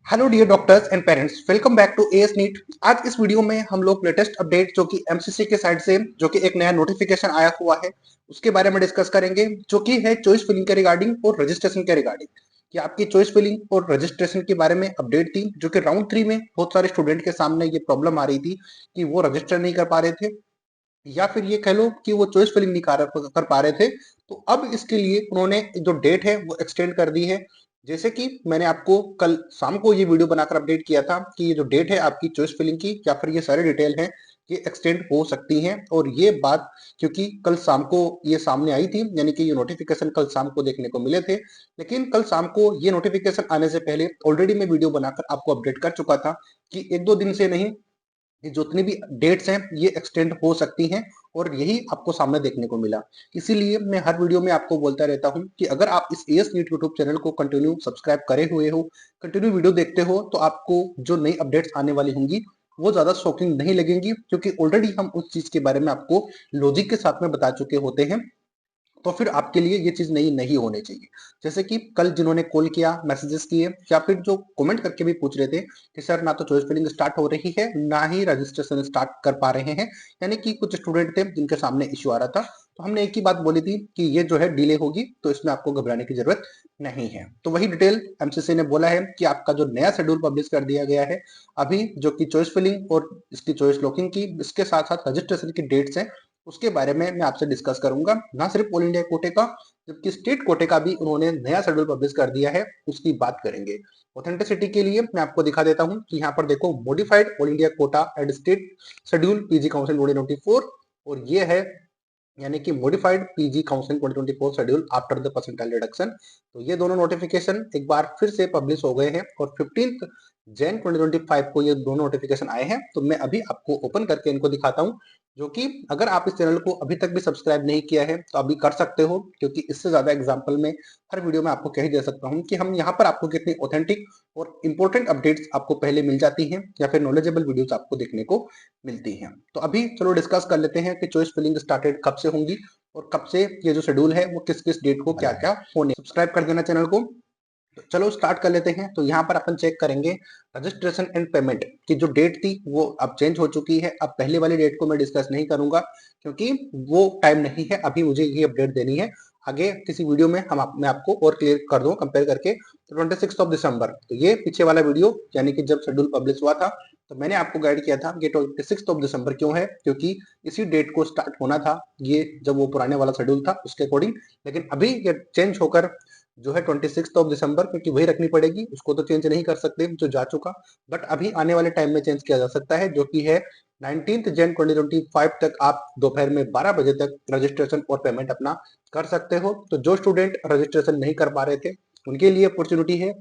Hello dear doctors and parents, welcome back to A S NEET. आज इस video में हम लोग लेटेस्ट अपडेट जो कि एमसीसी के साइड से जो कि एक नया नोटिफिकेशन आया हुआ है उसके बारे में डिस्कस करेंगे, जो कि है चॉइस फिलिंग के रिगार्डिंग और रजिस्ट्रेशन के रिगार्डिंग। कि आपकी चॉइस फिलिंग और रजिस्ट्रेशन के बारे में अपडेट थी, जो कि राउंड 3 में बहुत सारे स्टूडेंट के सामने ये प्रॉब्लम आ रही थी कि वो रजिस्टर नहीं कर पा रहे थे, या फिर ये कह लो कि वो चॉइस फिलिंग नहीं कर पा रहे थे। तो अब इसके लिए उन्होंने जो डेट है वो एक्सटेंड कर दी है। जैसे कि मैंने आपको कल शाम को ये वीडियो बनाकर अपडेट किया था कि ये जो डेट है आपकी चॉइस फिलिंग की या फिर ये सारी डिटेल है ये एक्सटेंड हो सकती हैं। और ये बात क्योंकि कल शाम को ये सामने आई थी, यानी कि ये नोटिफिकेशन कल शाम को देखने को मिले थे, लेकिन कल शाम को ये नोटिफिकेशन आने से पहले ऑलरेडी मैं वीडियो बनाकर आपको अपडेट कर चुका था कि एक दो दिन से नहीं, ये जितनी भी डेट्स हैं ये एक्सटेंड हो सकती हैं। और यही आपको सामने देखने को मिला। इसीलिए मैं हर वीडियो में आपको बोलता रहता हूं कि अगर आप इस एएस नीट यूट्यूब चैनल को कंटिन्यू सब्सक्राइब करे हुए हो, कंटिन्यू वीडियो देखते हो, तो आपको जो नई अपडेट्स आने वाली होंगी वो ज्यादा शॉकिंग नहीं लगेंगी, क्योंकि ऑलरेडी हम उस चीज के बारे में आपको लॉजिक के साथ में बता चुके होते हैं। तो फिर आपके लिए ये चीज नहीं नहीं होनी चाहिए। जैसे कि कल जिन्होंने कॉल किया, मैसेजेस किए, या फिर जो कमेंट करके भी पूछ रहे थे कि सर ना तो चॉइस फिलिंग स्टार्ट हो रही है ना ही रजिस्ट्रेशन स्टार्ट कर पा रहे हैं, यानी कि कुछ स्टूडेंट थे जिनके सामने इश्यू आ रहा था। तो हमने एक ही बात बोली थी कि ये जो है डिले होगी, तो इसमें आपको घबराने की जरूरत नहीं है। तो वही डिटेल एमसीसी ने बोला है कि आपका जो नया शेड्यूल पब्लिश कर दिया गया है अभी, जो कि चॉइस फिलिंग और इसकी चॉइस लॉकिंग की, इसके साथ साथ रजिस्ट्रेशन की डेट्स है, उसके बारे में मैं आपसे डिस्कस करूंगा। ना सिर्फ ऑल इंडिया कोटे का, जबकि स्टेट कोटे का भी उन्होंने नया शेड्यूल पब्लिश कर दिया है, उसकी बात करेंगे। ऑथेंटिसिटी के लिए मैं आपको दिखा देता हूं कि यहाँ पर देखो, modified all India quota and state schedule PG council 2024, और ये है यानी कि modified PG counselling 2024 schedule after the percentile reduction. तो ये दोनों नोटिफिकेशन एक बार फिर से पब्लिश हो गए हैं और 15 जैन 2025 को ये दोनों नोटिफिकेशन आए हैं। तो मैं अभी आपको ओपन करके इनको दिखाता हूं, जो कि अगर आप इस चैनल को अभी तक भी सब्सक्राइब नहीं किया है तो अभी कर सकते हो, क्योंकि इससे ज्यादा एग्जाम्पल में हर वीडियो में आपको कह ही दे सकता हूँ कि हम यहाँ पर आपको कितनी ऑथेंटिक और इंपॉर्टेंट अपडेट्स आपको पहले मिल जाती हैं, या फिर नॉलेजेबल वीडियोस आपको देखने को मिलती हैं। तो अभी चलो डिस्कस कर लेते हैं कि चॉइस फिलिंग स्टार्टेड कब से होंगी और कब से ये जो शेड्यूल है वो किस किस डेट को क्या क्या होने। सब्सक्राइब कर देना चैनल को। तो चलो स्टार्ट कर लेते हैं। तो यहाँ पर अपन चेक करेंगे रजिस्ट्रेशन एंड पेमेंट की जो डेट थी वो अब चेंज हो चुकी है। अब पहले वाली डेट को मैं डिस्कस नहीं करूंगा, क्योंकि वो टाइम नहीं है, अभी मुझे ये अपडेट देनी है। आगे किसी वीडियो में मैं आपको और क्लियर कर दूं कंपेयर करके। तो 26 दिसंबर, तो ये पीछे वाला वीडियो, यानी कि जब शेड्यूल पब्लिश हुआ था, तो मैंने आपको गाइड किया था कि 26 दिसंबर क्यों है, क्योंकि इसी डेट को स्टार्ट होना था ये, जब वो पुराने वाला शेड्यूल था उसके अकॉर्डिंग। लेकिन अभी ये चेंज होकर जो है 26 दिसंबर, क्योंकि वही रखनी पड़ेगी, उसको तो चेंज नहीं कर सकते जो जा चुका। बट अभी आने वाले टाइम में चेंज किया जा सकता है, जो कि है 19 जैन 2025 तक आप दोपहर में 12 बजे तक रजिस्ट्रेशन और पेमेंट अपना कर सकते हो। तो जो स्टूडेंट रजिस्ट्रेशन नहीं कर पा रहे थे उनके लिए अपॉर्चुनिटी है।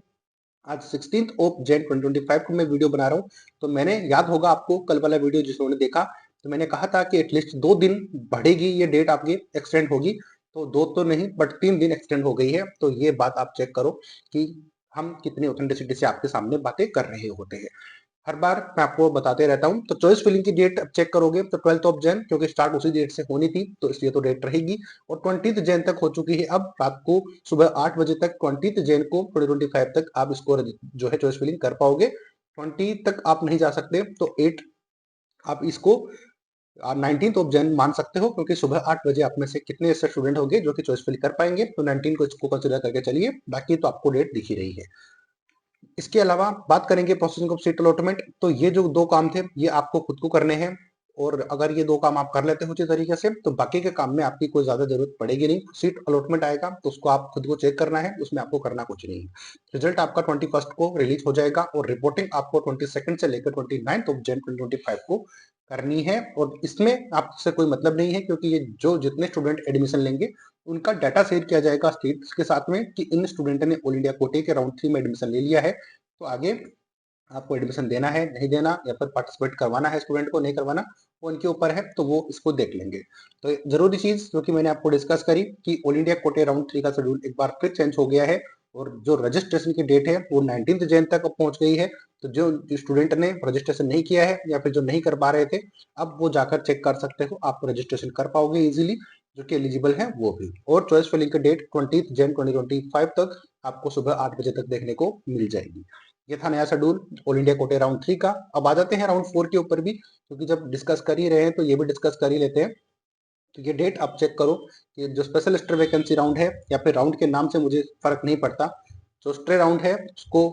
आज 16 जैन 2025 को मैं वीडियो बना रहा हूँ। तो मैंने, याद होगा आपको कल वाला वीडियो जिन्होंने देखा, तो मैंने कहा था कि एटलीस्ट 2 दिन बढ़ेगी ये डेट, आपकी एक्सटेंड होगी। तो दो तो नहीं बट 3 दिन एक्सटेंड हो गई है। तो ये बात आप चेक करो कि हम कितनी ऑथेंटिसिटी से आपके सामने बातें कर रहे होते हैं। हर बार मैं आपको बताते रहता हूँ। तो चॉइस फिलिंग की डेट अब चेक करोगे तो 12 जैन, क्योंकि स्टार्ट उसी डेट से होनी थी तो इसलिए तो डेट रहेगी। और 20 जैन तक हो चुकी है। अब रात को सुबह 8 बजे तक 20 जैन को 2025 तक आप इसको जो है चॉइस फिलिंग कर पाओगे। 20 तक आप नहीं जा सकते, तो 8 आप इसको 19 जैन मान सकते हो, क्योंकि सुबह 8 बजे आप में से कितने ऐसे स्टूडेंट होंगे जो कि चॉइस फिल कर पाएंगे। तो 19 को इसको कंसिडर करके चलिए, बाकी तो आपको डेट दिख ही रही है। इसके अलावा बात करेंगे प्रोसेसिंग ऑफ सीट अलॉटमेंट। तो ये जो दो काम थे ये आपको खुद को करने हैं, और अगर ये दो काम आप कर लेते हो अच्छी तरीके से तो बाकी के काम में आपकी कोई ज्यादा जरूरत पड़ेगी नहीं। सीट अलॉटमेंट आएगा तो उसको आप खुद को चेक करना है, उसमें आपको करना कुछ नहीं है। रिजल्ट आपका 21 को रिलीज हो जाएगा, और रिपोर्टिंग आपको 22 से लेकर 29 जैन 2025 को करनी है। और इसमें आपसे कोई मतलब नहीं है, क्योंकि ये जो जितने स्टूडेंट एडमिशन लेंगे उनका डाटा शेयर किया जाएगा स्टेट्स के साथ में कि इन स्टूडेंट ने ऑल इंडिया कोटे के राउंड 3 में एडमिशन ले लिया है। तो आगे आपको एडमिशन देना है नहीं देना, या फिर पार्टिसिपेट करवाना है स्टूडेंट को नहीं करवाना, वो उनके ऊपर है, तो वो इसको देख लेंगे। तो जरूरी चीज जो कि मैंने आपको डिस्कस करी कि ऑल इंडिया कोटे राउंड 3 का शेड्यूल एक बार फिर चेंज हो गया है, और जो रजिस्ट्रेशन की डेट है वो 19 जैन तक पहुंच गई है। तो जो स्टूडेंट ने रजिस्ट्रेशन नहीं किया है या फिर जो नहीं कर पा रहे थे, अब वो जाकर चेक कर सकते हो, आप रजिस्ट्रेशन कर पाओगे इजीली, जो कि एलिजिबल है वो भी। और चॉइस फिलिंग की डेट 20 जैन 2025 तक आपको सुबह 8 बजे तक देखने को मिल जाएगी। ये था नया शेड्यूल ऑल इंडिया कोटे राउंड 3 का। अब आ जाते हैं राउंड 4 के ऊपर भी, क्योंकि जब डिस्कस कर ही रहे हैं तो ये भी डिस्कस कर ही लेते हैं। तो ये डेट आप चेक करो कि जो स्पेशल स्ट्रे वैकेंसी राउंड है या फिर राउंड के नाम से मुझे फर्क नहीं पड़ता, जो स्ट्रे राउंड है उसको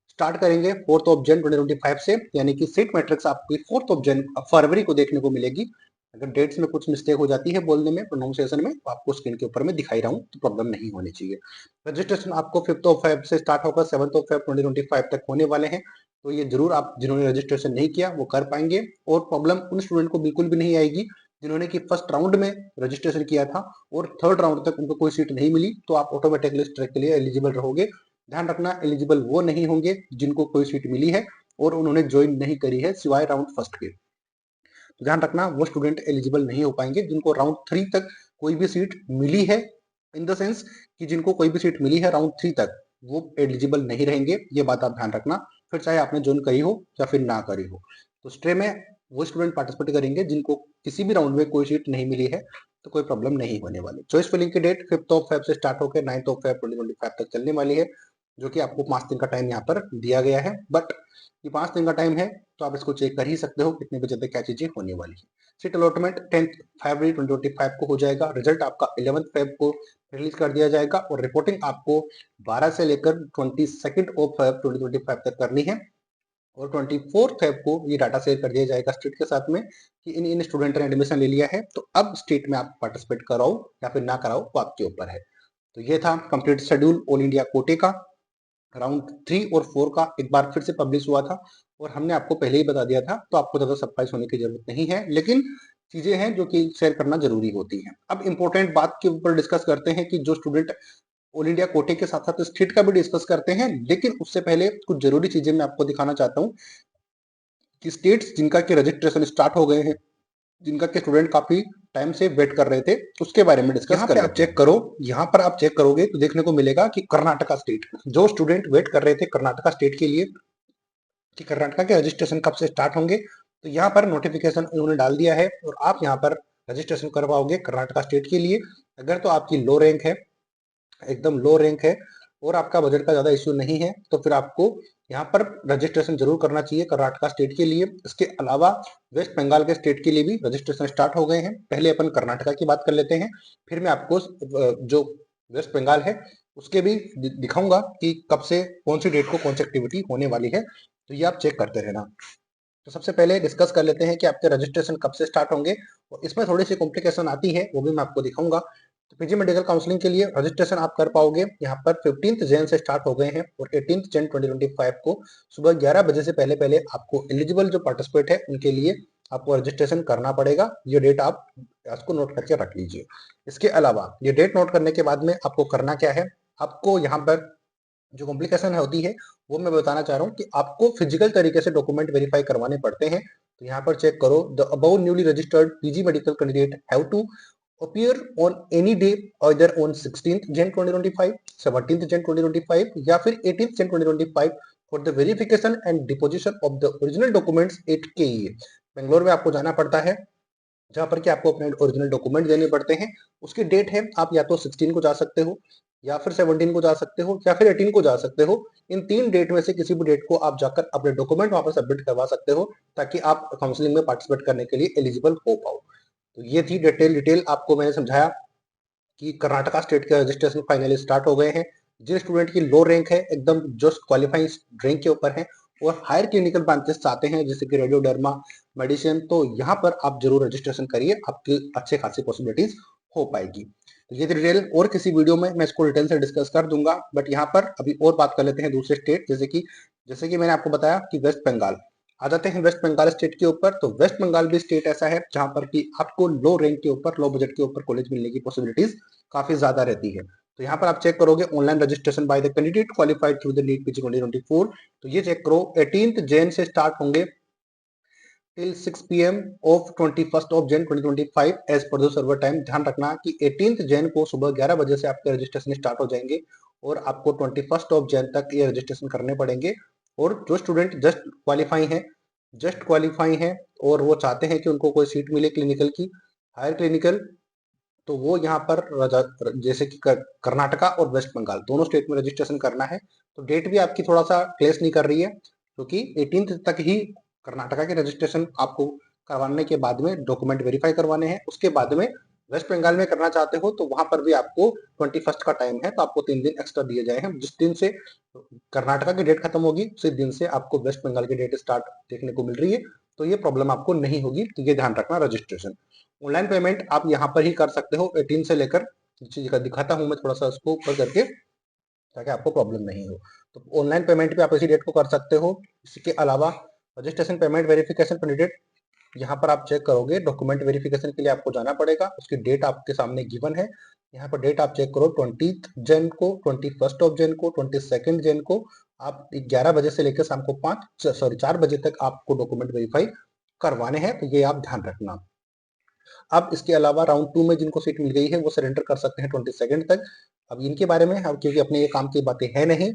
स्टार्ट करेंगे 4 जन 2025 से, यानी कि सीट मैट्रिक्स आपकी 4 जन फरवरी को देखने को मिलेगी। अगर डेट्स में कुछ मिस्टेक हो जाती है बोलने में, प्रोनाउंसिएशन में, तो आपको स्क्रीन के ऊपर में दिखाई रहा हूँ तो प्रॉब्लम नहीं होनी चाहिए। रजिस्ट्रेशन आपको 5 फेब से स्टार्ट होगा, 7 फेब 2025 तक होने वाले हैं। तो ये जरूर आप जिन्होंने रजिस्ट्रेशन नहीं किया वो कर पाएंगे, और प्रॉब्लम उन स्टूडेंट को बिल्कुल भी नहीं आएगी जिन्होंने कि फर्स्ट राउंड में रजिस्ट्रेशन किया था और थर्ड राउंड तक उनको कोई सीट नहीं मिली, तो आप ऑटोमेटिकली इस ट्रैक के लिए एलिजिबल रहोगे। ध्यान रखना, एलिजिबल वो नहीं होंगे जिनको कोई सीट मिली है और उन्होंने ज्वाइन नहीं करी है सिवाय राउंड फर्स्ट के। तो ध्यान रखना, वो स्टूडेंट एलिजिबल नहीं हो पाएंगे जिनको राउंड 3 तक कोई भी सीट मिली है, इन द सेंस कि जिनको कोई भी सीट मिली है राउंड 3 तक वो एलिजिबल नहीं रहेंगे। ये बात आप ध्यान रखना, फिर चाहे आपने ज्वाइन करी हो या फिर ना करी हो। तो स्ट्रे में वो स्टूडेंट पार्टिसिपेट करेंगे जिनको किसी भी राउंड में कोई सीट नहीं मिली है, तो कोई प्रॉब्लम नहीं होने वाली। चॉइस फिलिंग की डेट 5 फेब से स्टार्ट होकर 9 फेब 2025 तक चलने वाली है, जो कि आपको 5 दिन का टाइम यहाँ पर दिया गया है। बट ये 5 दिन का टाइम है तो आप इसको चेक कर ही सकते हो कितने बजे तक क्या चीजें होने वाली है। सीट अलॉटमेंट 10 फरवरी 2025 को हो जाएगा। रिजल्ट आपका 11 फेब को रिलीज कर दिया जाएगा और रिपोर्टिंग आपको 12 से लेकर 22 ऑफ फेब 2025 तक करनी है। और 24 फेब को ये डाटा शेयर कर दिया जाएगा स्टेट के साथ में कि इन इन स्टूडेंट ने एडमिशन ले लिया है, तो अब स्टेट में आप पार्टिसिपेट कराओ या फिर ना कराओ वो आपके ऊपर है। तो ये था कंप्लीट शेड्यूल ऑल इंडिया कोटे का। राउंड 3 और 4 का एक बार फिर से पब्लिश हुआ था और हमने आपको पहले ही बता दिया था, तो आपको ज्यादा सरप्राइज होने की जरूरत नहीं है, लेकिन चीजें हैं जो कि शेयर करना जरूरी होती हैं। अब इंपॉर्टेंट बात के ऊपर डिस्कस करते हैं कि जो स्टूडेंट ऑल इंडिया कोटे के साथ साथ स्टेट का भी डिस्कस करते हैं, लेकिन उससे पहले कुछ जरूरी चीजें मैं आपको दिखाना चाहता हूँ कि स्टेट्स जिनका के रजिस्ट्रेशन स्टार्ट हो गए हैं, जिनका के स्टूडेंट काफी टाइम से वेट कर रहे थे, उसके बारे में डिस्कस कर आप चेक करो। यहाँ पर आप चेक करोगे तो देखने को मिलेगा कि कर्नाटका स्टेट, जो स्टूडेंट वेट कर रहे थे कर्नाटका स्टेट के लिए कि कर्नाटका के रजिस्ट्रेशन कब से स्टार्ट होंगे, तो यहाँ पर नोटिफिकेशन उन्होंने डाल दिया है और आप यहाँ पर रजिस्ट्रेशन करवाओगे कर्नाटका स्टेट के लिए। अगर तो आपकी लो रैंक है, एकदम लो रैंक है और आपका बजट का ज्यादा इश्यू नहीं है, तो फिर आपको यहाँ पर रजिस्ट्रेशन जरूर करना चाहिए कर्नाटका स्टेट के लिए। इसके अलावा वेस्ट बंगाल के स्टेट के लिए भी रजिस्ट्रेशन स्टार्ट हो गए हैं। पहले अपन कर्नाटका की बात कर लेते हैं, फिर मैं आपको जो वेस्ट बंगाल है उसके भी दिखाऊंगा कि कब से कौन सी डेट को कौन सी एक्टिविटी होने वाली है, तो ये आप चेक करते रहना। तो सबसे पहले डिस्कस कर लेते हैं कि आपके रजिस्ट्रेशन कब से स्टार्ट होंगे, और इसमें थोड़ी सी कॉम्प्लिकेशन आती है, वो भी मैं आपको दिखाऊंगा। तो पीजी मेडिकल काउंसलिंग के लिए रजिस्ट्रेशन आप कर पाओगे यहाँ पर 15 जन से स्टार्ट हो गए हैं और 18 जन 2025 को सुबह 11 बजे से पहले पहले आपको एलिजिबल जो पार्टिसिपेट है उनके लिए आपको रजिस्ट्रेशन करना पड़ेगा। ये डेट आप इसको नोट करके रख लीजिए। इसके अलावा ये डेट नोट करने के बाद में आपको करना क्या है, आपको यहाँ पर जो कॉम्प्लिकेशन होती है वो मैं बताना चाह रहा हूँ कि आपको फिजिकल तरीके से डॉक्यूमेंट वेरीफाई करवाने पड़ते हैं। तो यहाँ पर चेक करो, the above newly registered PG medical candidate have to appear on any day either on 16th Jan 2025, 17th Jan 2025 या फिर 18th Jan 2025 for the verification and deposition of the original documents at KEA। Bangalore में आपको जाना पड़ता है जहां पर कि आपको अपने ओरिजिनल डॉक्यूमेंट देने पड़ते हैं। उसकी डेट है, आप या तो 16 को जा सकते हो या फिर 17 को जा सकते हो या फिर 18 को जा सकते हो। इन 3 डेट में से किसी भी डेट को आप जाकर अपने डॉक्यूमेंट वहां पर सबमिट करवा सकते हो ताकि आप काउंसलिंग में पार्टिसिपेट करने के लिए एलिजिबल हो पाओ। तो ये थी डिटेल आपको मैंने समझाया कि कर्नाटका स्टेट के रजिस्ट्रेशन फाइनली स्टार्ट हो गए हैं। जिन स्टूडेंट की लो रैंक है, एकदम जस्ट क्वालिफाइंग रैंक के ऊपर है और हायर क्लिनिकल ब्रांचेस चाहते हैं जैसे कि रेडियोडर्मा, मेडिसिन, तो यहाँ पर आप जरूर रजिस्ट्रेशन करिए, आपकी अच्छे खासी पॉसिबिलिटीज हो पाएगी। तो ये डिटेल और किसी वीडियो में मैं इसको डिटेल से डिस्कस कर दूंगा, बट यहाँ पर अभी और बात कर लेते हैं दूसरे स्टेट, जैसे कि मैंने आपको बताया कि वेस्ट बंगाल। आ जाते हैं वेस्ट बंगाल स्टेट के ऊपर। तो वेस्ट बंगाल भी स्टेट ऐसा है जहां पर कि आपको लो रैंक के ऊपर, लो बजट के ऊपर कॉलेज मिलने की पॉसिबिलिटीज काफी ज्यादा रहती है। तो यहाँ पर आप चेक करोगे online registration by the candidate qualified through the NEET PG 2024। तो ये चेक करो 18th जैन से स्टार्ट होंगे till 6 PM of 21st of Jan 2025 as per the server time. ध्यान रखना कि 18th जैन को सुबह 11 बजे से आपके रजिस्ट्रेशन स्टार्ट हो जाएंगे और आपको 21st ऑफ जैन तक ये रजिस्ट्रेशन करने पड़ेंगे। और जो स्टूडेंट जस्ट क्वालिफाई हैं और वो चाहते हैं कि उनको कोई सीट मिले क्लिनिकल की, हायर क्लिनिकल, तो वो यहाँ पर जैसे कि कर्नाटका और वेस्ट बंगाल दोनों स्टेट में रजिस्ट्रेशन करना है। तो डेट भी आपकी थोड़ा सा क्लेश नहीं कर रही है, क्योंकि 18 तक ही कर्नाटका के रजिस्ट्रेशन आपको करवाने के बाद में डॉक्यूमेंट वेरीफाई करवाने हैं। उसके बाद में वेस्ट बंगाल में करना चाहते हो तो वहां पर भी आपको 21 का टाइम है, तो आपको 3 दिन एक्स्ट्रा दिए जाए हैं। जिस दिन से कर्नाटका की डेट खत्म होगी उसी दिन से आपको वेस्ट बंगाल की डेट स्टार्ट देखने को मिल रही है, तो ये प्रॉब्लम आपको नहीं होगी। तो ये ध्यान रखना। रजिस्ट्रेशन ऑनलाइन पेमेंट आप यहाँ पर ही कर सकते हो 18 से लेकर, दिखाता हूँ मैं थोड़ा सा उसको ऊपर करके ताकि आपको प्रॉब्लम नहीं हो। तो ऑनलाइन पेमेंट भी आप इसी डेट को कर सकते हो। इसके अलावा रजिस्ट्रेशन पेमेंट वेरिफिकेशन कैंडिडेट यहाँ पर आप चेक करोगे, डॉक्यूमेंट वेरिफिकेशन के लिए आपको जाना पड़ेगा। उसकी डेट आपके सामने गिवन है, यहाँ पर डेट आप चेक करो 20 जन को, 21 ऑफ जन को, 22 जन को। आप 11 बजे से लेकर शाम को 4 बजे तक आपको डॉक्यूमेंट वेरीफाई करवाने हैं, तो ये आप ध्यान रखना। अब इसके अलावा राउंड 2 में जिनको सीट मिल गई है वो सरेंडर कर सकते हैं 22 तक। अब इनके बारे में अब क्योंकि अपने ये काम की बातें है नहीं,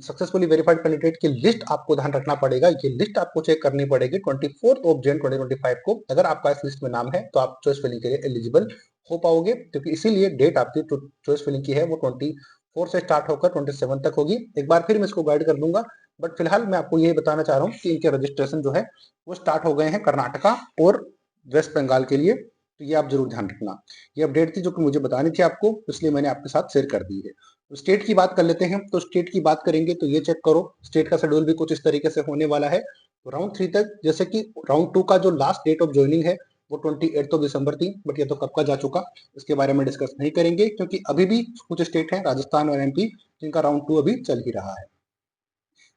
सक्सेसफुली वेरीफाइड कैंडिडेट की लिस्ट आपको ध्यान रखना पड़ेगा। ये लिस्ट आपको चेक करनी पड़ेगी 24 ऑफ जन 2025 को। अगर आपका इस लिस्ट में नाम है तो आप चॉइस फिलिंग के लिए एलिजिबल हो पाओगे, क्योंकि इसीलिए डेट आपकी चॉइस फिलिंग की है वो 24 से स्टार्ट होकर 27 तक होगी। एक बार फिर मैं इसको गाइड कर दूंगा, बट फिलहाल मैं आपको ये बताना चाह रहा हूँ कि इनके रजिस्ट्रेशन जो है वो स्टार्ट हो गए हैं कर्नाटका और वेस्ट बंगाल के लिए। तो ये आप जरूर ध्यान रखना। ये अपडेट थी जो कि मुझे बतानी थी आपको, इसलिए मैंने आपके साथ शेयर कर दी है। तो स्टेट की बात कर लेते हैं। तो स्टेट की बात करेंगे तो ये चेक करो, स्टेट का शेड्यूल भी कुछ इस तरीके से होने वाला है। तो राउंड 3 तक, जैसे कि राउंड 2 का जो लास्ट डेट ऑफ ज्वाइनिंग है वो 28 दिसंबर थी, बट ये तो कब का जा चुका, इसके बारे में डिस्कस नहीं करेंगे, क्योंकि अभी भी कुछ स्टेट है राजस्थान और एमपी जिनका राउंड 2 अभी चल ही रहा है।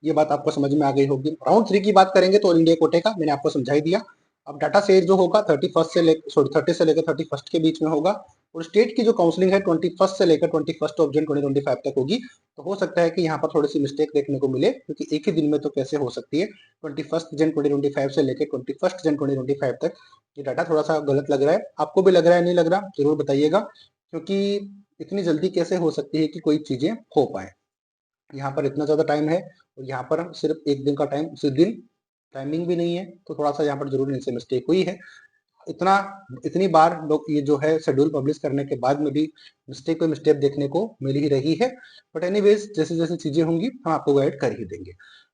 ये बात आपको समझ में आ गई होगी। राउंड 3 की बात करेंगे तो ऑल इंडिया कोटे का मैंने आपको समझा ही दिया। अब डाटा शेयर जो होगा 30 से लेकर 31 के बीच में होगा, और स्टेट की जो काउंसलिंग है 21 से लेकर 21 ऑफ जून 2025 तक होगी। तो हो सकता है कि यहाँ पर थोड़ी सी मिस्टेक देखने को मिले, क्योंकि एक ही दिन में तो कैसे हो सकती है 21 जन 2025 से लेकर 21 जन 2025 तक। ये डाटा थोड़ा सा गलत लग रहा है, आपको भी लग रहा है नहीं लग रहा जरूर बताइएगा, क्योंकि इतनी जल्दी कैसे हो सकती है कि कोई चीजें हो पाए। यहाँ पर इतना ज्यादा टाइम है और यहाँ पर सिर्फ एक दिन का टाइम, उसी दिन टाइमिंग भी नहीं है, तो थोड़ा सा यहाँ पर जरूर इनसे मिस्टेक हुई है। इतना इतनी बार लोग ये जो है शेड्यूल पब्लिश करने के बाद में भी मिस्टेक पे मिस्टेक देखने को मिल ही रही है। बट एनीवेज जैसे जैसे चीजें होंगी हम आपको गाइड कर ही देंगे।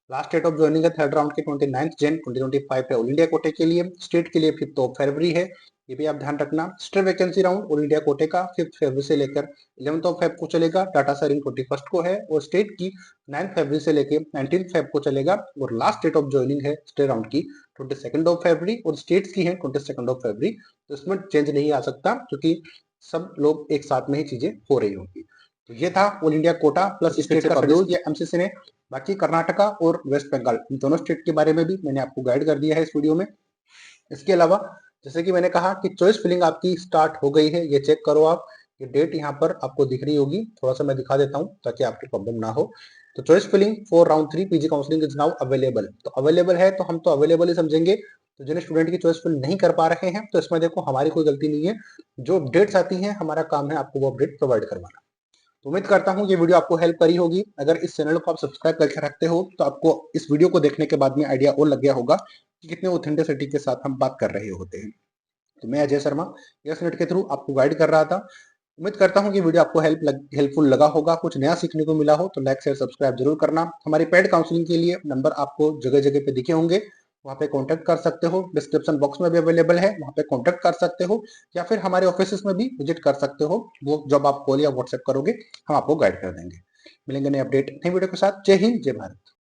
लास्ट डेट ऑफ ज्वाइनिंग है थर्ड राउंड के 29 जन 2025 है ऑल इंडिया कोटे के लिए। स्टेट के लिए 5 ऑफ फरवरी है, ये भी आप ध्यान रखना। State vacancy round all India कोटे का 5 फरवरी से लेकर 11 ऑफ फेब को चलेगा। डाटा शेयरिंग 21 को है, और स्टेट की 9 फरवरी से लेकर 19 फेब को चलेगा। और लास्ट डेट ऑफ ज्वाइनिंग है स्टेट राउंड की 22 ऑफ फरवरी, और स्टेट्स की है 22 ऑफ फरवरी। तो इसमें चेंज नहीं आ सकता, क्योंकि सब लोग एक साथ में ही चीजें हो रही होंगी। तो ये था all India quota plus state का शेड्यूल ये एमसीसी ने। बाकी कर्नाटका और वेस्ट बंगाल इन दोनों स्टेट के बारे में भी मैंने आपको गाइड कर दिया है इस वीडियो में। इसके अलावा जैसे कि मैंने कहा कि चॉइस फिलिंग आपकी स्टार्ट हो गई है, ये चेक करो आप। ये डेट यहाँ पर आपको दिख रही होगी, थोड़ा सा मैं दिखा देता हूँ ताकि आपकी प्रॉब्लम ना हो। तो choice filling for round 3 PG counselling is now available. तो अवेलेबल है तो हम तो अवेलेबल ही समझेंगे। तो जिन स्टूडेंट की चॉइस फिल नहीं कर पा रहे हैं तो इसमें देखो हमारी कोई गलती नहीं है, जो अपडेट्स आती हैं हमारा काम है आपको वो अपडेट प्रोवाइड करवाना। तो उम्मीद करता हूँ ये वीडियो आपको हेल्प करी होगी। अगर इस चैनल को आप सब्सक्राइब करके रखते हो तो आपको इस वीडियो को देखने के बाद में आइडिया और लग गया होगा कि कितने ऑथेंटिसिटी के साथ हम बात कर रहे होते हैं। तो मैं अजय शर्मा यस नेट के थ्रू आपको गाइड कर रहा था। उम्मीद करता हूँ कि वीडियो आपको हेल्पफुल लगा होगा, कुछ नया सीखने को मिला हो। तो लाइक शेयर सब्सक्राइब जरूर करना। हमारी पेड काउंसलिंग के लिए नंबर आपको जगह जगह पे दिखे होंगे, वहाँ पे कांटेक्ट कर सकते हो। डिस्क्रिप्शन बॉक्स में भी अवेलेबल है, वहाँ पे कांटेक्ट कर सकते हो, या फिर हमारे ऑफिस में भी विजिट कर सकते हो। वो जब आप कॉल या व्हाट्सएप करोगे हम आपको गाइड कर देंगे। मिलेंगे नए अपडेट नई वीडियो के साथ। जय हिंद जय भारत।